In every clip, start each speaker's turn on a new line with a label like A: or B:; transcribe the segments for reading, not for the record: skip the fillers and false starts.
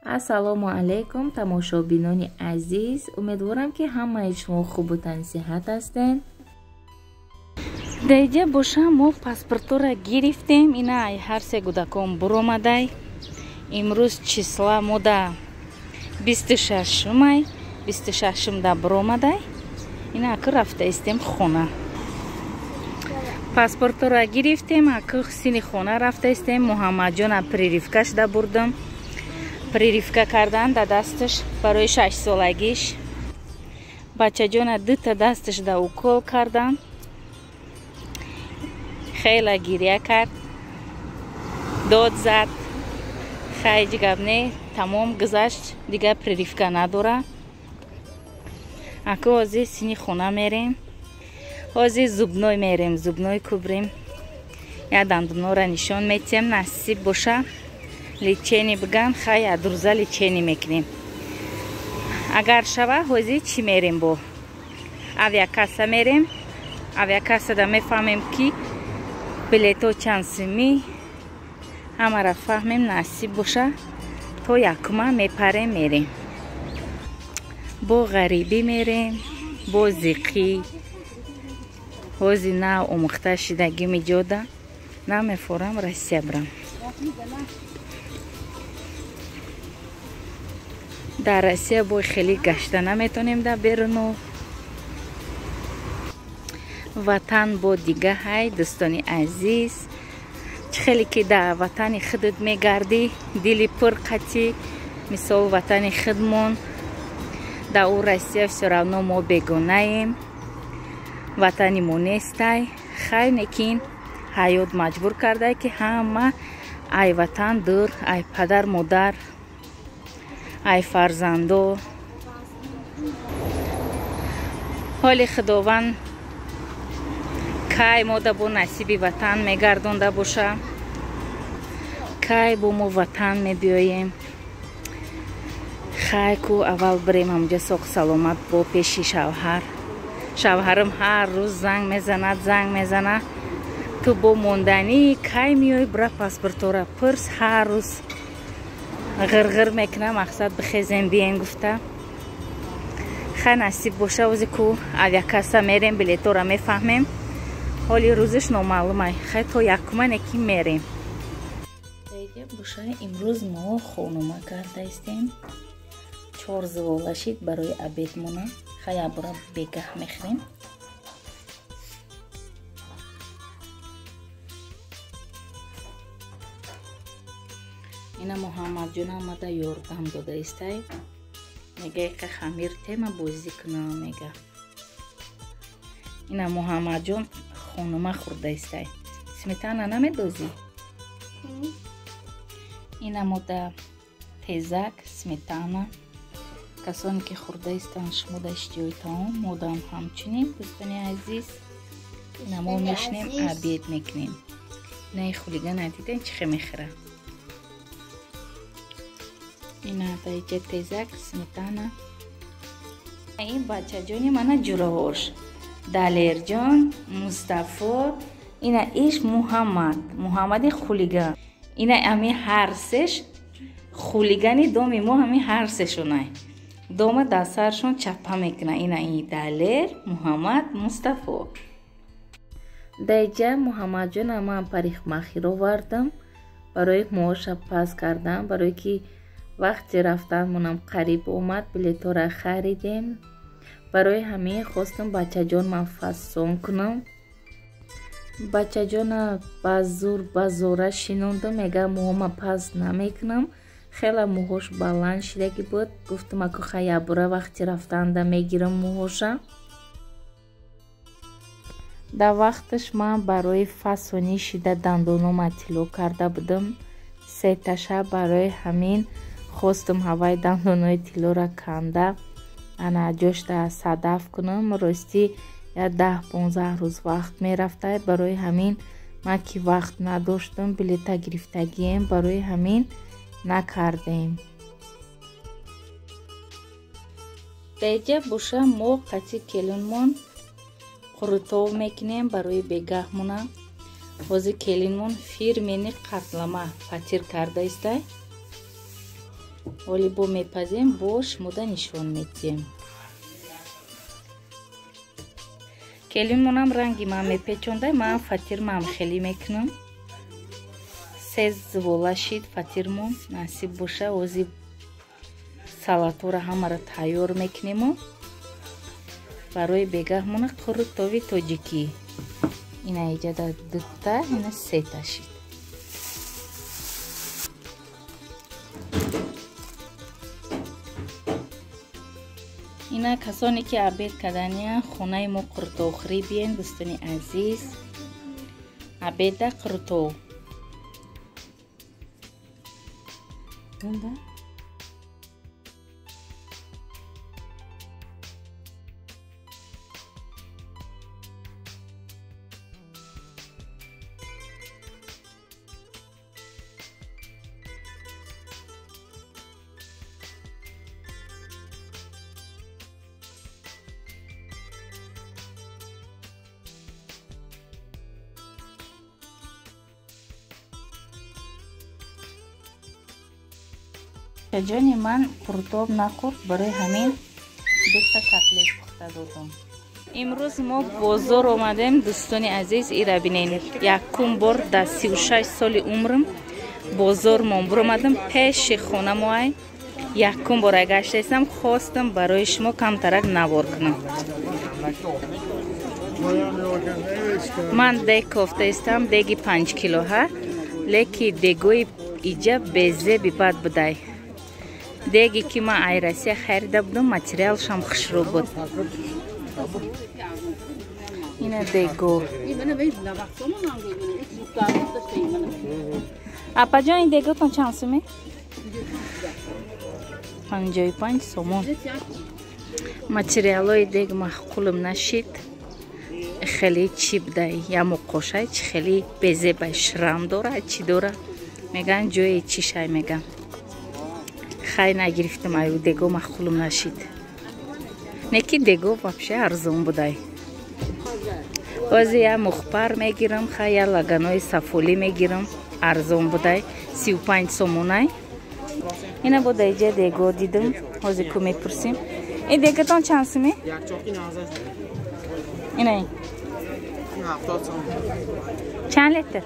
A: ассалому алайкум тамошобинони азиз, умедворам ки ҳамаи шумо хубу тансиҳат ҳастед. Деҷа боша мо паспортора гирифтем. Ина ай ҳар се кӯдакон буромадай. Имрӯз числа мода 26-май, 26-да буромадай. Ина аки рафта истем хона. Паспортора гирифтем, аки сини хона рафта истем. Муҳаммаҷона прививкашда бурдам. Прививка кардан да дасташ барои 6 солагиш. Бачаҷона дута дасташ да укол кардан. Хела гирия кард, дод зад, хайҷ гап не, тамом гузашт, дига прививка надора. Аку ҳозир сини хона мерем. ҳозир зубной мерем, зубной кӯбрем. Я дандонора нишон метем, насиб боша лечени биган, хай адруза лечени мекунем. Агар шава ҳозир чӣ мерем, бо авиакасса мерем. Авиакассада мефаҳмем ки билето чанд сими, ҳамара фаҳмем, насиб боша то якума мепарем мерем. Бо ғарибӣ мерем, бо зиқӣ. ҳозир на омӯхта шидагӣ миҷода, на мефорам Россия бирам. дар Россия бой хеле гашта наметонем да беруну. ватан бо дига ҳай, дӯстони азиз. чӣ хеле ки да ватани худут мегардӣ, дили пур қатӣ, мисол ватани худмон. да у Россия всё равно мо бегонаем. ватани мо нестай. хай некин ҳаёт маҷбур кардай ки ҳама ай ватан дур, ай падар модар, ай фарзандо. ҳоли худованд кай мода бо насиби ватан мегардонда боша, кай бо мо ватан мебиёем. хай ку аввал бирем ҳамҷа соқ саломат бо пеши шавҳар. шавҳарам ҳар рӯз занг мезанад. ту бо монданӣ кай меоӣ, бира паспортора пурс. ҳар рӯз ғирғир мекуна, мақсад бихезем бием гуфта. хай насиб боша ози ку авиакасса мерем, билетора мефаҳмем. ҳоли рӯзиш номаълумай. хай то якума неки мерем. деҷа боша имрӯз мо хонума карда истем. 4 зволашид барои обед мона. хай абура бегаҳ мехӯрем. ина муҳаммаҷон амада ёрдам дода истай. мега ика хамир тема бозӣ кунам мега. ина муҳаммаҷон хонума хӯрда истай. сметана намедозӣ? ина мода тезак, сметана. касоне ки хӯрда истанд шумо да иштиёи таом, модам ҳамчунин. дӯстони азиз, ина мо мешинем обед мекунем. инаи хулигана диден чӣ хе мехӯра. ина даиҷа тезак, сметана. ин бачаҷони мана ҷураҳош. далерҷон, мустафо, ина иш муҳаммади хулиган. ина ами ҳарсеш хулигани доми мо, ами ҳарсешонай. дома дастаршон чапа мекуна. ина ин далер, муҳаммад, мустафо. даиҷа муҳаммаҷона ман парикмахир овардам. барои моша пас кардам, барое ки вақти рафтан монам қариб омад, билетора харидем. барои ҳамин хостам бачаҷон ман фасон кунам. бачаҷона ба зур ба зора шинондам. мега муҳома пас намекунам. хела муҳош баланд шидагӣ буд. гуфтам аку хая бура вақти рафтанда мегирам муҳоша. да вақташ ман барои фасонӣ шида дандонома тилло карда будам. 3 таша. барои ҳамин хостам ҳавай дандонои тиллора канда ана ҷошта садаф кунам. ростӣ я 10-15 рӯз вақт мерафтай. барои ҳамин ман ки вақт надоштам, билета гирифтагием, барои ҳамин накардем. деҷа боша мо қатъи келинмон қурутов мекунем барои бегаҳмона. ҳозир келинмон фирмени қатлама фатир карда истай. ولی بو میپزیم باش مودا نشون میدیم. کلیمونم رنگی من میپیچونده من فطیرمم خیلی میکنم. سه زولا شید فطیرمون نصیب باشه وزی سالاتو را همه را تیار میکنیم برای بگهمون قرطاوی تاجیکی. اینا اینجا در دوتا اینا سه تا شید. اینا کسانی که عبید کردنی خونه ما قرطاو خری بیین دوستانی عزیز. عبید قرطاو جانی من قرطاب نخورد برای همین دوتا کتلت پخته دادم. امروز ما بازار آمدیم دوستان عزیز. ایرا بینین یکم بار در 36 سال عمرم بازار ما برآمدم پیش خانه ما یکم بار گشته استم خواستم برای شما کمترک نوار کنم. من دیگ کوفته استم دیگی 5 کیلو ها لیکی دیگوی ایجا بیزه بباد بودای. دیگی که من ایراسی خریده بودم متریالش هم خشرو بود. اینه دیگو. اپا جان این دیگو تون چند سومی؟ 55 سومون. متریالای دیگ محقولم نشید. خیلی چیب دای یا مقاشه خیلی بیزه بای شرم داره چی داره میگن جوی چی شای میگن. خیلی نگرفتم ایو دیگو محقولم نشید. نکی دیگو вообще ارزون بودای. بازی یا مخبر میگیرم خیلی لگنای سفولی میگیرم ارزون بودای 35 سومونای. اینا بود ایجا دیگو دیدم حاضی که میپرسیم. این دیگه تان چند سومی؟ یک چاقی 19 اینه این 70 سوم. چند لیتر؟ 8.5.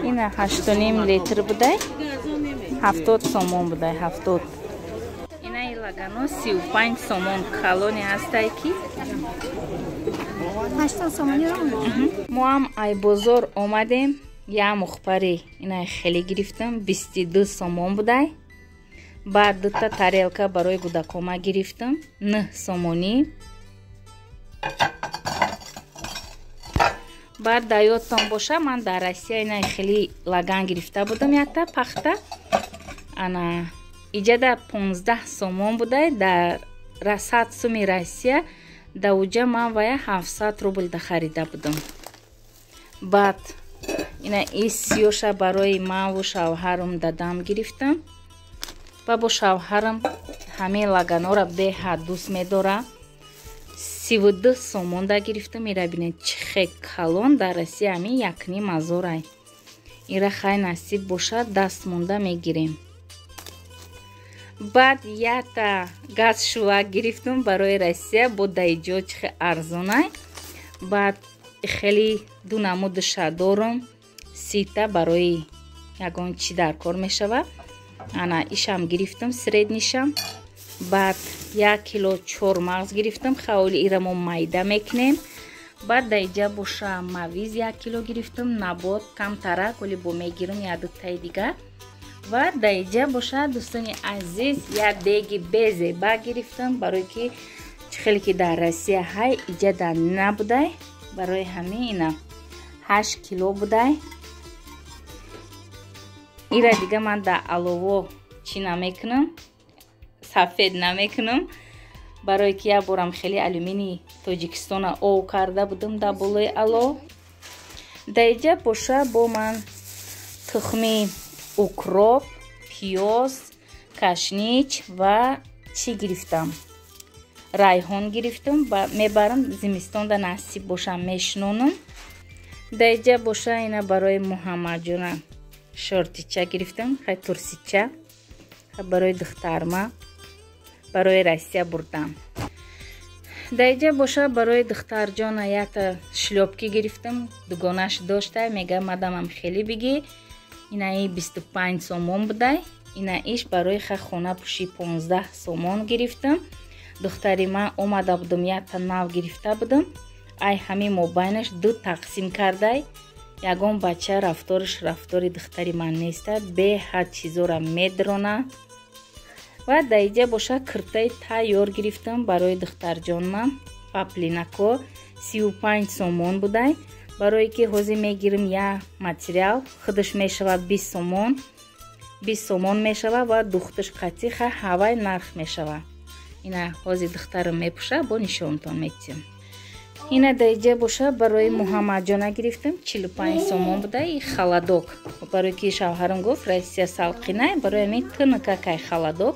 A: اینه 8.5 لیتر بودای 70 سومون بودای 70. اینا این لگنو 35 سومون کالونی هستای کی 80 سومونی رو ما هم ای بازار آمدیم. یا مخبری اینا خیلی گرفتم 22 سومون بودای. بعد دوتا تاریلکا برای گوداکوما گرفتم 9 سومونی. بعد دایوتان باشه من در روسیه اینا خیلی لگن گرفته بودم یکتا پخته انا ایجا در 15 سومون بوده در 100 سومی روسیه در اوجا من ویا 700 روبل ده خریده بودم. بعد اینا ای سیوشه برای من و شوهرم دادم گرفتم و با شوهرم همه لگنا را به حد دوست میداره 32 سومون دا گرفتم. ایرا بینید چه کالون در روسیه همی یکنی مزورای. ایرا خیلی نصیب باشه دست مونده میگیریم. بعد یک تا گاز شوک گرفتم برای روسیه بود دایجا چه ارزونه. بعد خیلی دو نمودش دارم 30 تا برای یگان چی در کار میشوه. انا ایشم گرفتم سریدنیشم. بعد 1 کیلو چورمغز گرفتم خیلی ایرمو مایده میکنیم. بعد دایجا باشه مویز 1 کیلو گرفتم نبات کم ترک ولی با میگیرم یا دوتای دیگه. و دایجا باشه دوستان عزیز یا دیگی بیزه با گرفتم برای که خیلی که در روسیه های ایجا در نبوده برای همه اینا 8 کیلو بوده. ایرا دیگه من در علوه چی نمیکنم سفید نمیکنم برای که یا بارم خیلی الومینی تاجیکستان او کرده بودم در بالای علو. دایجا باشه با من تخمی اوکروپ پیاز کشنیچ و چی گرفتم رایحان گرفتم و میبرم زمستان در نصیب باشم میشنونم. دایجا باشه اینا برای محمد جانم шортича гирифтам, хай турсича. Барои духтарма барои Россия бурдам. Дайҷа боша барои духтарҷона якта шлёпки гирифтам. Дугонаш дошта, мега мадамам хеле биги. Инаи 25 сомон будай. Ина иш барои ха хона пуши 15 сомон гирифтам. Духтари ман омада будам, якта нав гирифта будам. Ай ҳами мобайнаш ду тақсим кардай. Ягон бача рафториш рафтори духтари ман неста. Беҳад чизора медрона. Ва дайҷа боша киртаи тайёр гирифтам барои духтарҷон ман. Паплинако 35 сомон будай. Барое ки ҳозир мегирим я материал худаш мешавад 20 сомон. 20 сомон мешава ва духташ қатиха ҳавай нарх мешава. Ина ҳозир духтарам мепуша, бо нишонтон метим. Ина дайҷа боша барои Муҳаммаҷона гирифтам 45 сомон будай. Халадок барое ки шавҳарам гуфт Россия салқинай, барои ҳамин тынакакай халадок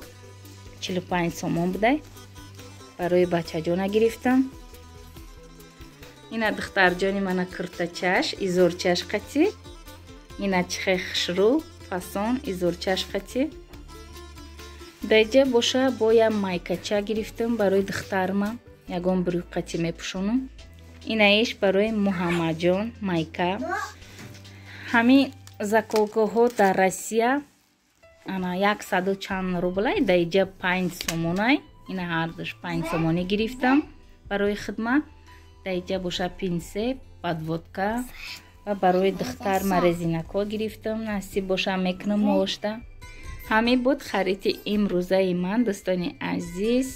A: 45 сомон будай. Барои бачаҷона гирифтам. Ина духтарҷони мана куртачаш изорчаш қати. Ина чихе хушрӯ фасон изорчаш қати. Дайҷа боша бо я майкача гирифтам барои духтарма. Ягон брюқати мепушонам. Ина иш барои Муҳаммаҷон майка. Ҳамин заколкоҳо дар Россия ана 100 чанд рублай, дайҷа 5 сомонай. Ина ҳардуш 5 сомонӣ гирифтам барои хидмат. Дайҷа боша пинсеп, подводка ва барои духтарма резинако гирифтам. Насиб боша мекунам ношта. Ҳамин буд хариди имрӯзаи ман, дӯстони азиз.